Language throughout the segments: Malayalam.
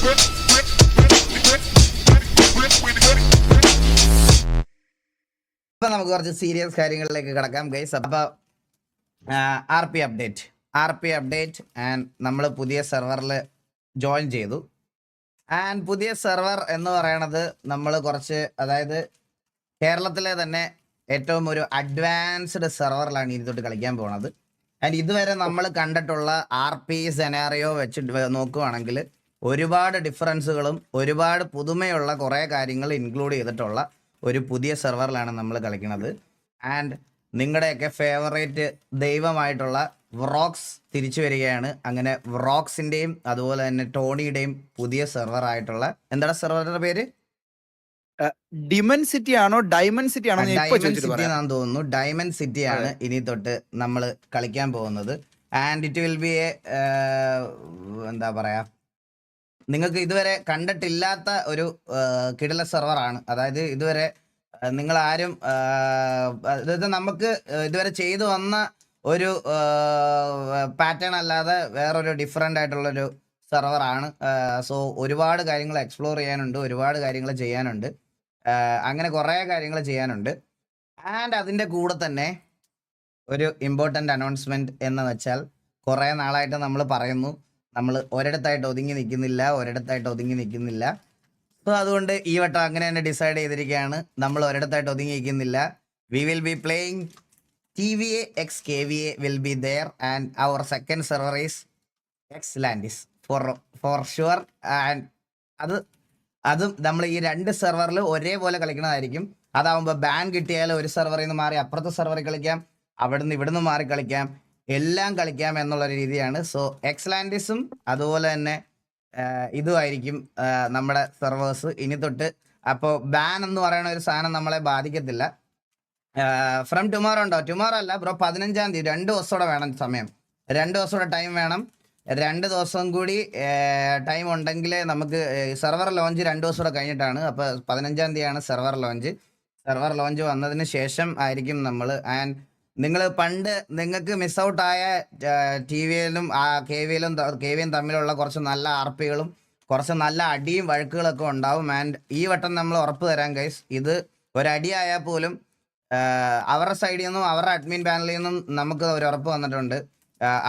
ഇപ്പൊ നമുക്ക് കുറച്ച് സീരിയസ് കാര്യങ്ങളിലേക്ക് കിടക്കാം ഗൈസ്. അപ്പൊ ആർ പി അപ്ഡേറ്റ് ആൻഡ് നമ്മൾ പുതിയ സെർവറിൽ ജോയിൻ ചെയ്തു. ആൻഡ് പുതിയ സെർവർ എന്ന് പറയണത് നമ്മൾ കുറച്ച്, അതായത് കേരളത്തിലെ തന്നെ ഏറ്റവും ഒരു അഡ്വാൻസ്ഡ് സെർവറിലാണ് ഇനി തൊട്ട് കളിക്കാൻ പോകുന്നത്. ആൻഡ് ഇതുവരെ നമ്മൾ കണ്ടിട്ടുള്ള ആർ പി സെനാറിയോ വെച്ചിട്ട് നോക്കുവാണെങ്കിൽ ഒരുപാട് ഡിഫറൻസുകളും ഒരുപാട് പുതുമയുള്ള കുറേ കാര്യങ്ങൾ ഇൻക്ലൂഡ് ചെയ്തിട്ടുള്ള ഒരു പുതിയ സെർവറിലാണ് നമ്മൾ കളിക്കുന്നത്. ആൻഡ് നിങ്ങളുടെയൊക്കെ ഫേവറേറ്റ് ദൈവമായിട്ടുള്ള വ്രോക്സ് തിരിച്ചു വരികയാണ്. അങ്ങനെ വ്രോക്സിൻ്റെയും അതുപോലെ തന്നെ ടോണിയുടെയും പുതിയ സെർവർ ആയിട്ടുള്ള, എന്താണ് സെർവറിന്റെ പേര്? ഡിമൻ സിറ്റി ആണോ ഡയമണ്ട് സിറ്റി ആണോ? ഡയമണ്ട് സിറ്റി എന്നാണ് തോന്നുന്നു. ഡയമണ്ട് സിറ്റി ആണ് ഇനി തൊട്ട് നമ്മൾ കളിക്കാൻ പോകുന്നത്. And it will be A, എന്താ പറയാ, നിങ്ങൾക്ക് ഇതുവരെ കണ്ടിട്ടില്ലാത്ത ഒരു കിടില സെർവറാണ്. അതായത് ഇതുവരെ നിങ്ങൾ ആരും, അതായത് നമുക്ക് ഇതുവരെ ചെയ്തു വന്ന ഒരു പാറ്റേൺ അല്ലാതെ വേറൊരു ഡിഫറെൻ്റ് ആയിട്ടുള്ളൊരു സെർവറാണ്. സോ ഒരുപാട് കാര്യങ്ങൾ എക്സ്പ്ലോർ ചെയ്യാനുണ്ട്, ഒരുപാട് കാര്യങ്ങൾ ചെയ്യാനുണ്ട്, അങ്ങനെ കുറേ കാര്യങ്ങൾ ചെയ്യാനുണ്ട്. ആൻഡ് അതിൻ്റെ കൂടെ തന്നെ ഒരു ഇമ്പോർട്ടൻ്റ് അനൗൺസ്മെൻറ്റ് എന്ന് വെച്ചാൽ, കുറേ നാളായിട്ട് നമ്മൾ പറയുന്നു നമ്മൾ ഒരിടത്തായിട്ട് ഒതുങ്ങി നിൽക്കുന്നില്ല. സോ അതുകൊണ്ട് ഈ വട്ടം അങ്ങനെ തന്നെ ഡിസൈഡ് ചെയ്തിരിക്കുകയാണ്, നമ്മൾ ഒരിടത്തായിട്ട് ഒതുങ്ങി നിൽക്കുന്നില്ല. We will be playing TVA x KVA will be there and our second server is Xlandis for sure. And അതും നമ്മൾ ഈ രണ്ട് സെർവറിൽ ഒരേപോലെ കളിക്കുന്നതായിരിക്കും. അതാവുമ്പോൾ ബാൻ കിട്ടിയാൽ ഒരു സെർവറിൽ നിന്ന് മാറി അപ്പുറത്തെ സെർവറിൽ കളിക്കാം, ഇവിടുന്ന് മാറി കളിക്കാം, എല്ലാം കളിക്കാം എന്നുള്ളൊരു രീതിയാണ്. സോ എക്സ്ലാൻഡിസും അതുപോലെ തന്നെ ഇതുമായിരിക്കും നമ്മുടെ സെർവേഴ്സ് ഇനി തൊട്ട്. അപ്പോൾ ബാൻ എന്ന് പറയുന്ന ഒരു സാധനം നമ്മളെ ബാധിക്കത്തില്ല. ഫ്രം ടുമോറോ ഉണ്ടോ? ടുമോറോ അല്ല ബ്രോ, 15-ാം തീയതി. 2 ദിവസത്തോടെ വേണം സമയം, 2 ദിവസത്തോടെ ടൈം വേണം. 2 ദിവസം കൂടി ടൈം ഉണ്ടെങ്കിൽ നമുക്ക് സെർവർ ലോഞ്ച് 2 ദിവസം കൂടെ കഴിഞ്ഞിട്ടാണ്. അപ്പോൾ 15-ാം തീയതിയാണ് സെർവർ ലോഞ്ച് വന്നതിന് ശേഷം ആയിരിക്കും നമ്മൾ. ആൻഡ് നിങ്ങൾ പണ്ട് നിങ്ങൾക്ക് മിസ് ഔട്ടായ TVയിലും KVയും തമ്മിലുള്ള കുറച്ച് നല്ല ആർപികളും കുറച്ച് നല്ല അടിയും വഴക്കുകളൊക്കെ ഉണ്ടാവും. ആൻഡ് ഈ വട്ടം നമ്മൾ ഉറപ്പ് തരാം ഗൈസ്, ഇത് ഒരടിയായാൽ പോലും അവരുടെ സൈഡിൽ നിന്നും അവരുടെ അഡ്മിൻ പാനലിൽ നിന്നും നമുക്ക് ഒരു ഉറപ്പ് വന്നിട്ടുണ്ട്.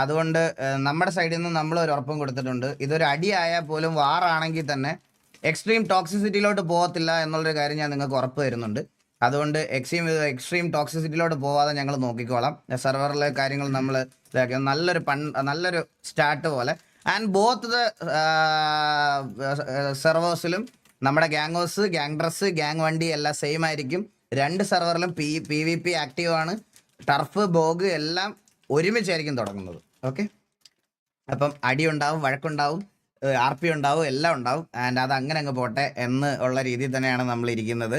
അതുകൊണ്ട് നമ്മുടെ സൈഡിൽ നിന്നും നമ്മൾ ഒരു ഉറപ്പും കൊടുത്തിട്ടുണ്ട്. ഇതൊരു അടിയായാൽ പോലും വാറാണെങ്കിൽ തന്നെ എക്സ്ട്രീം ടോക്സിസിറ്റിയിലോട്ട് പോകത്തില്ല എന്നുള്ളൊരു കാര്യം ഞാൻ നിങ്ങൾക്ക് ഉറപ്പ് തരുന്നുണ്ട്. അതുകൊണ്ട് എക്സ്ട്രീം ടോക്സിസിറ്റിയിലോട്ട് പോവാതെ ഞങ്ങൾ നോക്കിക്കോളാം. സെർവറിലെ കാര്യങ്ങൾ നമ്മൾ ഇതാക്കി നല്ലൊരു സ്റ്റാർട്ട് പോലെ. ആൻഡ് ബോത്ത് ദ സെർവേഴ്സിലും നമ്മുടെ gang house, gang dress, gang വണ്ടി എല്ലാം സെയിം ആയിരിക്കും. 2 സെർവറിലും PvP ആക്റ്റീവ് ആണ്. ടർഫ്, ബോഗ് എല്ലാം ഒരുമിച്ചായിരിക്കും തുടങ്ങുന്നത്. ഓക്കെ, അപ്പം അടി ഉണ്ടാവും, വഴക്കുണ്ടാവും, RP ഉണ്ടാവും, എല്ലാം ഉണ്ടാവും. ആൻഡ് അത് അങ്ങനെ അങ്ങ് പോട്ടെ എന്ന് ഉള്ള രീതിയിൽ തന്നെയാണ് നമ്മൾ ഇരിക്കുന്നത്.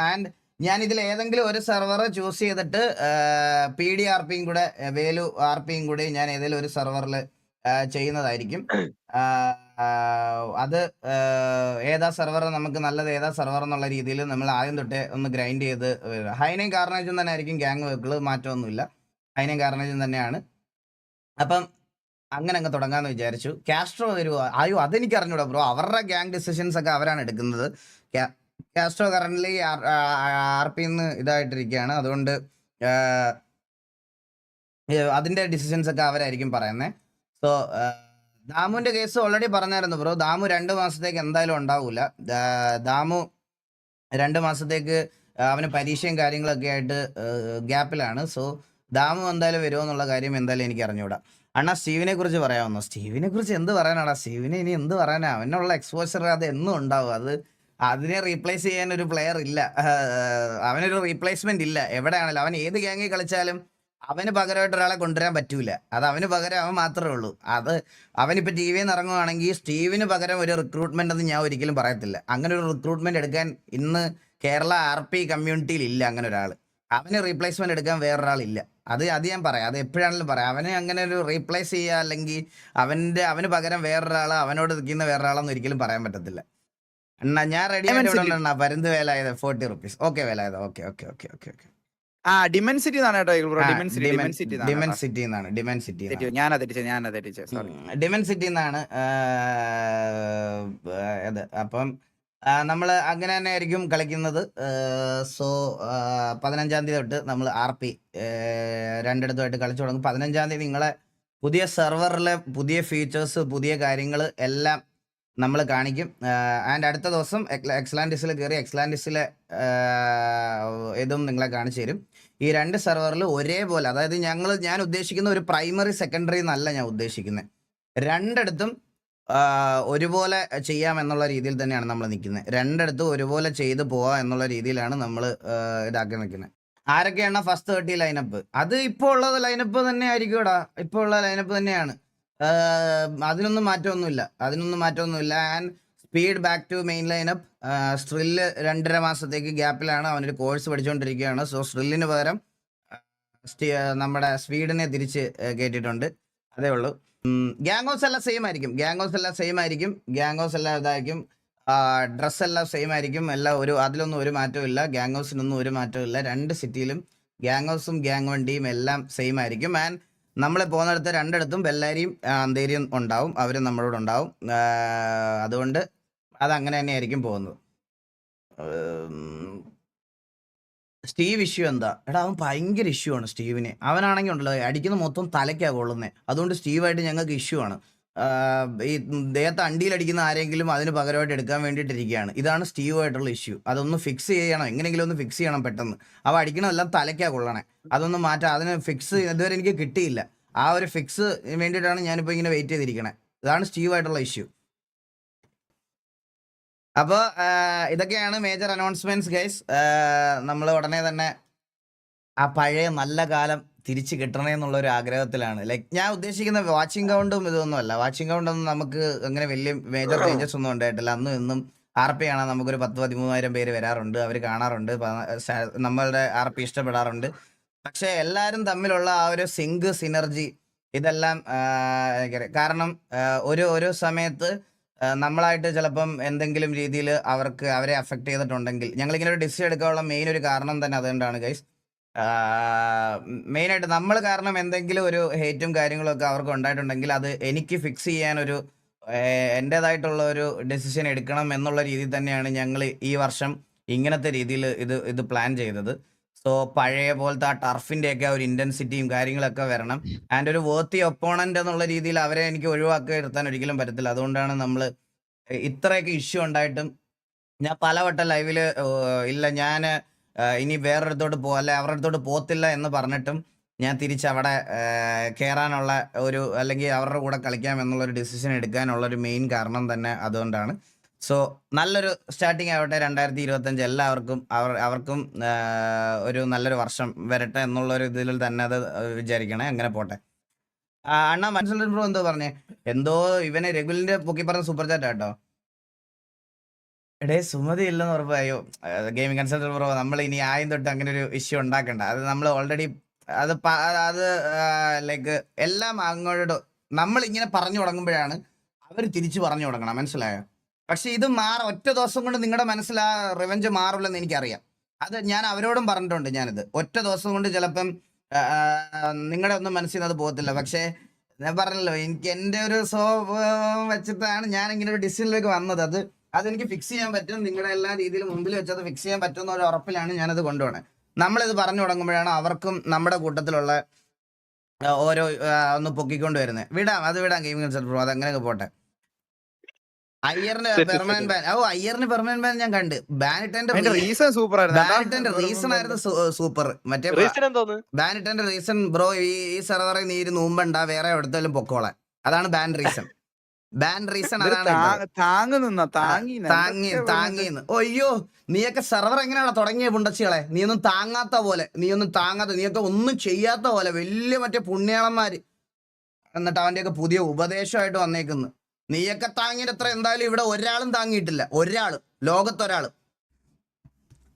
ആൻഡ് ഞാൻ ഇതിൽ ഏതെങ്കിലും ഒരു സെർവർ ചൂസ് ചെയ്തിട്ട് PD RPയും കൂടെ വേലു RPയും കൂടി ഞാൻ ഏതെങ്കിലും ഒരു സെർവറിൽ ചെയ്യുന്നതായിരിക്കും. അത് ഏതാ സെർവർ നമുക്ക് നല്ലത്, ഏതാ സെർവർ എന്നുള്ള രീതിയിൽ നമ്മൾ ആദ്യം തൊട്ടേ ഒന്ന് ഗ്രൈൻഡ് ചെയ്ത്, ഹൈനയും കാർണേജും തന്നെ ആയിരിക്കും ഗ്യാങ് വെക്കുകൾ, മാറ്റമൊന്നുമില്ല. ഹൈനയും കാർണേജും തന്നെയാണ്. അപ്പം അങ്ങനെ അങ്ങ് തുടങ്ങാമെന്ന് വിചാരിച്ചു. കാസ്ട്രോ വരുമോ? അയ്യോ, അതെനിക്ക് അറിഞ്ഞൂടാ ബ്രോ, അവരുടെ ഗ്യാങ് ഡിസിഷൻസ് ഒക്കെ അവരാണ് എടുക്കുന്നത്. കാസ്ട്രോ കറൻ്റ്ലി RPന്ന് ഇതായിട്ടിരിക്കുകയാണ്. അതുകൊണ്ട് അതിൻ്റെ ഡിസിഷൻസ് ഒക്കെ അവരായിരിക്കും പറയുന്നത്. സോ ദാമുവിൻ്റെ കേസ് ഓൾറെഡി പറഞ്ഞായിരുന്നു ബ്രോ, ദാമു 2 മാസത്തേക്ക് എന്തായാലും ഉണ്ടാവില്ല. ദാമു 2 മാസത്തേക്ക് അവന് പരീക്ഷയും കാര്യങ്ങളൊക്കെ ആയിട്ട് ഗ്യാപ്പിലാണ്. സോ ദാമു എന്തായാലും വരുമോ എന്നുള്ള കാര്യം എന്തായാലും എനിക്ക് അറിഞ്ഞൂടാ. അണ്ണാ സ്റ്റീവിനെ കുറിച്ച് പറയാമെന്നോ? സ്റ്റീവിനെ കുറിച്ച് എന്ത് പറയാനാടാ, സ്റ്റീവിനെ ഇനി എന്ത് പറയാനാ? അവനുള്ള എക്സ്പോഷർ അത് എന്നും ഉണ്ടാവും. അതിനെ റീപ്ലേസ് ചെയ്യാൻ ഒരു പ്ലെയർ ഇല്ല, അവനൊരു റീപ്ലേസ്മെന്റ് ഇല്ല. എവിടെയാണല്ലോ അവൻ ഏത് ഗ്യാങ്ങിൽ കളിച്ചാലും അവന് പകരമായിട്ട് ഒരാളെ കൊണ്ടുവരാൻ പറ്റൂല. അത് അവന് പകരം അവൻ മാത്രമേ ഉള്ളൂ. അവനിപ്പോൾ TVയിൽ നിന്ന് ഇറങ്ങുവാണെങ്കിൽ സ്റ്റീവിന് പകരം ഒരു റിക്രൂട്ട്മെന്റ് എന്ന് ഞാൻ ഒരിക്കലും പറയത്തില്ല. അങ്ങനെ ഒരു റിക്രൂട്ട്മെന്റ് എടുക്കാൻ ഇന്ന് കേരള RP കമ്മ്യൂണിറ്റിയിൽ ഇല്ല അങ്ങനെ ഒരാൾ. അവന് റീപ്ലേസ്മെന്റ് എടുക്കാൻ വേറൊരാളില്ല. അത് ഞാൻ പറയാം, അത് എപ്പോഴാണെങ്കിലും പറയാം. അവനെ അങ്ങനെ ഒരു റീപ്ലേസ് ചെയ്യുക അല്ലെങ്കിൽ അവന് പകരം വേറൊരാൾ, അവനോട് നിൽക്കുന്ന വേറൊരാളെന്ന് ഒരിക്കലും പറയാൻ പറ്റത്തില്ല. ഞാൻ റെഡി ആയിട്ട് പരുന്ത് വേലായത് 40 rupees. ഓക്കെ വേലായത്, ഓക്കെ. ഡിമെൻസിറ്റി എന്നാണ് കേട്ടോ ബ്രോ. ഡിമെൻസിറ്റി ഡിമെൻസിറ്റി എന്നാണ്. ഡിമെൻസിറ്റി ഞാനാ തെറ്റിച്ചത് സോറി. ഡിമെൻസിറ്റി എന്നാണ് അത്. അപ്പം നമ്മൾ അങ്ങനെ തന്നെ ആയിരിക്കും കളിക്കുന്നത്. സോ 15-ാം തീയതി തൊട്ട് നമ്മൾ RP രണ്ടിടത്തുമായിട്ട് കളിച്ചു തുടങ്ങും. 15-ാം തീയതി നിങ്ങളെ പുതിയ സെർവറിലെ പുതിയ ഫീച്ചേഴ്സ്, പുതിയ കാര്യങ്ങൾ എല്ലാം നമ്മൾ കാണിക്കും. ആൻഡ് അടുത്ത ദിവസം എക്സ്ലാൻഡിസിൽ കയറി എക്സ്ലാൻഡിസിലെ ഇതും നിങ്ങളെ കാണിച്ചു തരും. ഈ രണ്ട് സെർവറിൽ ഒരേപോലെ, അതായത് ഞാൻ ഉദ്ദേശിക്കുന്ന ഒരു പ്രൈമറി സെക്കൻഡറി എന്നല്ല ഞാൻ ഉദ്ദേശിക്കുന്നത്. രണ്ടിടത്തും ഒരുപോലെ ചെയ്യാം എന്നുള്ള രീതിയിൽ തന്നെയാണ് നമ്മൾ നിൽക്കുന്നത്. രണ്ടിടത്തും ഒരുപോലെ ചെയ്തു പോവാം എന്നുള്ള രീതിയിലാണ് നമ്മൾ ഇതാക്കി നിൽക്കുന്നത്. ആരൊക്കെയാണ് ഫസ്റ്റ് 30 ലൈനപ്പ്? അത് ഇപ്പോൾ ഉള്ളത് ലൈനപ്പ് തന്നെ ആയിരിക്കുമടാ. ഇപ്പോൾ ഉള്ള ലൈനപ്പ് തന്നെയാണ്. അതിനൊന്നും മാറ്റമൊന്നുമില്ല. And speed back to main lineup. സ്ട്രില്ല് 2.5 മാസത്തേക്ക് ഗ്യാപ്പിലാണ് അവനൊരു കോഴ്സ് പഠിച്ചുകൊണ്ടിരിക്കുകയാണ്. സോ സ്ട്രില്ലിന് പകരം നമ്മുടെ സ്വീഡനെ തിരിച്ച് കയറ്റിയിട്ടുണ്ട്. അതേ ഉള്ളൂ. ഗ്യാങ്ങോസ് എല്ലാം സെയിം ആയിരിക്കും. ഗ്യാങ്ങോസ് എല്ലാം ഇതായിരിക്കും. ഡ്രസ്സ് എല്ലാം സെയിം ആയിരിക്കും. അതിലൊന്നും ഒരു മാറ്റവും ഇല്ല. ഗ്യാങ്ങോസിനൊന്നും ഒരു മാറ്റവും ഇല്ല. രണ്ട് സിറ്റിയിലും ഗ്യാങ്ങോസും ഗ്യാങ് വണ്ടിയും എല്ലാം സെയിം ആയിരിക്കും. ആൻഡ് നമ്മൾ പോകുന്നിടത്ത് രണ്ടിടത്തും ബെല്ലാരിയും അന്തേരിയും ഉണ്ടാവും. അവർ നമ്മളോട് ഉണ്ടാവും. അതുകൊണ്ട് അതങ്ങനെ തന്നെ ആയിരിക്കും പോകുന്നത്. സ്റ്റീവ് ഇഷ്യൂ എന്താ? എടാ, അവൻ ഭയങ്കര ഇഷ്യൂ ആണ് സ്റ്റീവിന്. അവനാണെങ്കിൽ ഉണ്ടല്ലോ അടിക്കുന്ന മൊത്തം തലയ്ക്കാണ് കൊള്ളുന്നത്. അതുകൊണ്ട് സ്റ്റീവായിട്ട് ഞങ്ങൾക്ക് ഇഷ്യൂ ആണ്. ഈ ദേഹത്ത് അണ്ടിയിലടിക്കുന്ന ആരെങ്കിലും അതിന് പകരമായിട്ട് എടുക്കാൻ വേണ്ടിയിട്ടിരിക്കുകയാണ്. ഇതാണ് സ്റ്റീവായിട്ടുള്ള ഇഷ്യൂ. അതൊന്ന് ഫിക്സ് ചെയ്യണം, എങ്ങനെയെങ്കിലും ഒന്ന് ഫിക്സ് ചെയ്യണം പെട്ടെന്ന്. അവ അടിക്കണമെല്ലാം തലയ്ക്കാണ് കൊള്ളണേ. അതൊന്നും മാറ്റാം. അതിന് ഫിക്സ് ഇതുവരെ എനിക്ക് കിട്ടിയില്ല. ആ ഒരു ഫിക്സ് വേണ്ടിയിട്ടാണ് ഞാനിപ്പോൾ ഇങ്ങനെ വെയിറ്റ് ചെയ്തിരിക്കണേ. ഇതാണ് സ്റ്റീവായിട്ടുള്ള ഇഷ്യൂ. അപ്പോൾ ഇതൊക്കെയാണ് മേജർ അനൗൺസ്മെന്റ്സ് ഗൈസ്. നമ്മൾ ഉടനെ തന്നെ ആ പഴയ നല്ല കാലം തിരിച്ചു കിട്ടണേ എന്നുള്ളൊരു ആഗ്രഹത്തിലാണ്. ലൈക്ക് ഞാൻ ഉദ്ദേശിക്കുന്ന വാച്ചിങ് കൗണ്ടും ഇതൊന്നുമല്ല. വാച്ചിങ് കൗണ്ടൊന്നും നമുക്ക് അങ്ങനെ വലിയ മേജർ ചേഞ്ചസ് ഒന്നും ഉണ്ടായിട്ടില്ല. അന്നും ഇന്നും RP കാണാൻ നമുക്കൊരു 10-13,000 പേര് വരാറുണ്ട്. അവർ കാണാറുണ്ട്. നമ്മളുടെ RP ഇഷ്ടപ്പെടാറുണ്ട്. പക്ഷെ എല്ലാവരും തമ്മിലുള്ള ആ ഒരു സിനർജി ഇതെല്ലാം കാരണം ഒരു സമയത്ത് നമ്മളായിട്ട് ചിലപ്പം എന്തെങ്കിലും രീതിയിൽ അവരെ അഫക്റ്റ് ചെയ്തിട്ടുണ്ടെങ്കിൽ ഞങ്ങളിങ്ങനെ ഒരു ഡിസിഷൻ എടുക്കാനുള്ള മെയിൻ ഒരു കാരണം തന്നെ അതുകൊണ്ടാണ് ഗൈസ്. മെയിനായിട്ട് നമ്മൾ കാരണം എന്തെങ്കിലും ഒരു ഹേറ്റും കാര്യങ്ങളൊക്കെ അവർക്ക് ഉണ്ടായിട്ടുണ്ടെങ്കിൽ അത് എനിക്ക് ഫിക്സ് ചെയ്യാൻ എൻ്റേതായിട്ടുള്ള ഒരു ഡെസിഷൻ എടുക്കണം എന്നുള്ള രീതിയിൽ തന്നെയാണ് ഞങ്ങൾ ഈ വർഷം ഇങ്ങനത്തെ രീതിയിൽ ഇത് പ്ലാൻ ചെയ്തത്. സോ പഴയ പോലത്തെ ആ ടർഫിൻ്റെയൊക്കെ ഒരു ഇൻറ്റൻസിറ്റിയും കാര്യങ്ങളൊക്കെ വരണം. ആൻഡ് ഒരു വേർത്തി ഒപ്പോണൻ്റ് എന്നുള്ള രീതിയിൽ അവരെ എനിക്ക് ഒഴിവാക്കി നിർത്താൻ ഒരിക്കലും പറ്റത്തില്ല. അതുകൊണ്ടാണ് നമ്മൾ ഇത്രയൊക്കെ ഇഷ്യൂ ഉണ്ടായിട്ടും ഞാൻ പലവട്ടം ലൈവിൽ ഇല്ല ഞാൻ ഇനി വേറൊരിടത്തോട്ട് അവരുടെ അടുത്തോട്ട് പോകത്തില്ല എന്ന് പറഞ്ഞിട്ടും ഞാൻ തിരിച്ചവിടെ കയറാനുള്ള അല്ലെങ്കിൽ അവരുടെ കൂടെ കളിക്കാം എന്നുള്ളൊരു ഡിസിഷൻ എടുക്കാനുള്ളൊരു മെയിൻ കാരണം തന്നെ അതുകൊണ്ടാണ്. സോ നല്ലൊരു സ്റ്റാർട്ടിങ് ആവട്ടെ 2025. എല്ലാവർക്കും അവർക്കും ഒരു നല്ലൊരു വർഷം വരട്ടെ എന്നുള്ളൊരു ഇതിൽ തന്നെ അത് വിചാരിക്കണേ. അങ്ങനെ പോട്ടെ. അണ്ണാ മനസ്സിലായി ബ്രോ എന്തോ പറഞ്ഞേ? എന്തോ ഇവനെ രഘുലിന്റെ പൊക്കി പറഞ്ഞ സൂപ്പർ ചാറ്റ് കേട്ടോ. എടേ സുമതി ഇല്ലെന്ന് ഉറപ്പായോ? ഗെയിമിംഗ് കൺസൾട്ടന്റ് ബ്രോ, നമ്മൾ ഇനി ആദ്യം തൊട്ട് അങ്ങനെ ഒരു ഇഷ്യൂ ഉണ്ടാക്കണ്ട. അത് നമ്മൾ ഓൾറെഡി അത് ലൈക്ക് എല്ലാം അങ്ങോട്ട് നമ്മൾ ഇങ്ങനെ പറഞ്ഞു തുടങ്ങുമ്പോഴാണ് അവർ തിരിച്ചു പറഞ്ഞു തുടങ്ങണം. മനസ്സിലായോ? പക്ഷെ ഇത് ഒറ്റ ദിവസം കൊണ്ട് നിങ്ങളുടെ മനസ്സിൽ ആ റിവെഞ്ച് മാറില്ലെന്ന് എനിക്കറിയാം. അത് ഞാൻ അവരോടും പറഞ്ഞിട്ടുണ്ട്. ഞാനിത് ഒറ്റ ദിവസം കൊണ്ട് ചിലപ്പം നിങ്ങളുടെ ഒന്നും മനസ്സിൽ നിന്ന് അത് പോകത്തില്ല. പക്ഷേ ഞാൻ പറഞ്ഞല്ലോ, എനിക്ക് എൻ്റെ ഒരു സ്വഭാവം വെച്ചിട്ടാണ് ഞാൻ ഇങ്ങനെ ഒരു ഡിസിഷനിലേക്ക് വന്നത്. അതെനിക്ക് ഫിക്സ് ചെയ്യാൻ പറ്റും. നിങ്ങളുടെ എല്ലാ രീതിയിലും മുമ്പിൽ വെച്ചത് ഫിക്സ് ചെയ്യാൻ പറ്റുന്ന ഒരു ഉറപ്പിലാണ് ഞാനത് കൊണ്ടുപോകണത്. നമ്മളിത് പറഞ്ഞു തുടങ്ങുമ്പോഴാണ് അവർക്കും നമ്മുടെ കൂട്ടത്തിലുള്ള ഓരോ ഒന്ന് പൊക്കിക്കൊണ്ട് വരുന്നത്. വിടാം ഗെയിമിംഗ് കൺസൾട്ടന്റ് ബ്രോ, അത് അങ്ങനെയൊക്കെ പോട്ടെ. അയ്യറിന് പെർമനന്റ് ബാൻ. അയ്യറിന് പെർമനന്റ് ബാൻ ഞാൻ കണ്ട്. ബാനിട്ടന്റെ റീസൺ സൂപ്പർ ആയിരുന്നു. സൂപ്പർ. മറ്റേ ബാനിട്ടന്റെ റീസൺ ബ്രോ, ഈ സെർവറിൽ നീ മുമ്പണ്ടാ വേറെ എവിടത്തേലും പൊക്കോളാൻ. അതാണ് ബാൻ റീസൺ. അതാണ് താങ്ങിന്ന്. അയ്യോ, നീയൊക്കെ സെർവർ എങ്ങനെയാണ് തുടങ്ങിയ പുണ്ടച്ചികളെ? നീയൊന്നും നീയൊക്കെ ഒന്നും ചെയ്യാത്ത പോലെ വലിയ മറ്റേ പുണ്യാളന്മാര്. എന്നിട്ട് അവന്റെയൊക്കെ പുതിയ ഉപദേശമായിട്ട് വന്നേക്കുന്നു. നീയൊക്കെ താങ്ങിയിട്ട് എത്ര എന്തായാലും ഇവിടെ ഒരാളും താങ്ങിയിട്ടില്ല. ലോകത്തൊരാളും.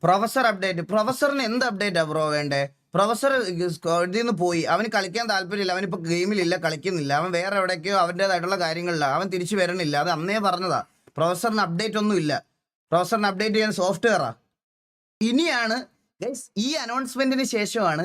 Professor update. പ്രൊഫസറിന് എന്ത് അപ്ഡേറ്റാ ബ്രോ വേണ്ടേ? പ്രൊഫസർ ഇതിൽ നിന്ന് പോയി. അവന് കളിക്കാൻ താല്പര്യമില്ല. അവനിപ്പോൾ ഗെയിമിലില്ല, കളിക്കുന്നില്ല. അവൻ വേറെ എവിടേക്കോ അവൻ്റേതായിട്ടുള്ള കാര്യങ്ങളിലാണ്. അവൻ തിരിച്ചു വരണില്ല. അത് അന്നേ പറഞ്ഞതാ. പ്രൊഫസറിന് അപ്ഡേറ്റ് ഒന്നും ഇല്ല. പ്രൊഫസറിന് അപ്ഡേറ്റ് ചെയ്യാൻ സോഫ്റ്റ്വെയറാ. ഇനിയാണ് Guys, ഈ അനൗൺസ്മെന്റിന് ശേഷമാണ്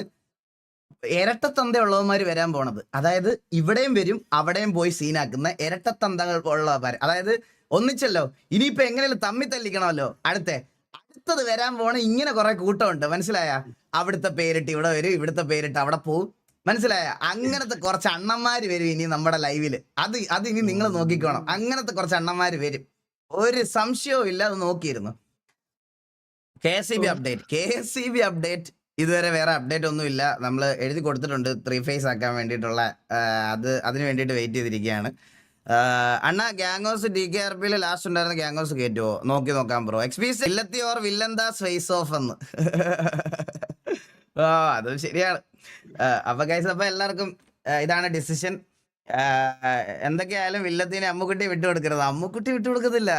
ഇരട്ടത്തന്തയുള്ളവന്മാർ വരാൻ പോണത്. അതായത് ഇവിടെയും വരും അവിടെയും പോയി സീനാക്കുന്ന ഇരട്ടത്തന്തകൾ ഉള്ളവന്മാർ. അതായത് ഒന്നിച്ചല്ലോ, ഇനിയിപ്പോ എങ്ങനെയും തമ്മി തല്ലിക്കണമല്ലോ. അടുത്തത് വരാൻ പോണ ഇങ്ങനെ കുറെ കൂട്ടമുണ്ട്, മനസ്സിലായ? അവിടുത്തെ പേരിട്ട് ഇവിടെ വരും, ഇവിടുത്തെ പേരിട്ട് അവിടെ പോവും, മനസ്സിലായ? അങ്ങനത്തെ കുറച്ച് അണ്ണന്മാര് വരും ഇനി നമ്മുടെ ലൈവില്. അത് ഇനി നിങ്ങൾ നോക്കിക്കോണം. അങ്ങനത്തെ കുറച്ച് അണ്ണന്മാര് വരും, ഒരു സംശയവും ഇല്ല. അത് നോക്കിയിരുന്നു. KSEB അപ്ഡേറ്റ് ഇതുവരെ വേറെ അപ്ഡേറ്റ് ഒന്നും ഇല്ല. നമ്മൾ എഴുതി കൊടുത്തിട്ടുണ്ട് 3 phase ആക്കാൻ വേണ്ടിയിട്ടുള്ള. അതിന് വേണ്ടിയിട്ട് വെയിറ്റ് ചെയ്തിരിക്കുകയാണ്. അണ്ണാ ഗ്യാങ്ങോസ് DKRP ലാസ്റ്റ് ഉണ്ടായിരുന്ന ഗ്യാങ്ങോസ് കയറ്റുമോ? നോക്കാം ബ്രോ. XPC വില്ലത്തി ഓർ വില്ലന്താസ് ഫേസ് ഓഫ് എന്ന്. അത് ശരിയാണ്. അപ്പൊ ഗൈസ്, അപ്പൊ എല്ലാവർക്കും ഇതാണ് ഡിസിഷൻ. എന്തൊക്കെയായാലും വില്ലത്തിനെ അമ്മുക്കുട്ടി വിട്ടുകൊടുക്കരുത്. അമ്മുക്കുട്ടി വിട്ടുകൊടുക്കത്തില്ല.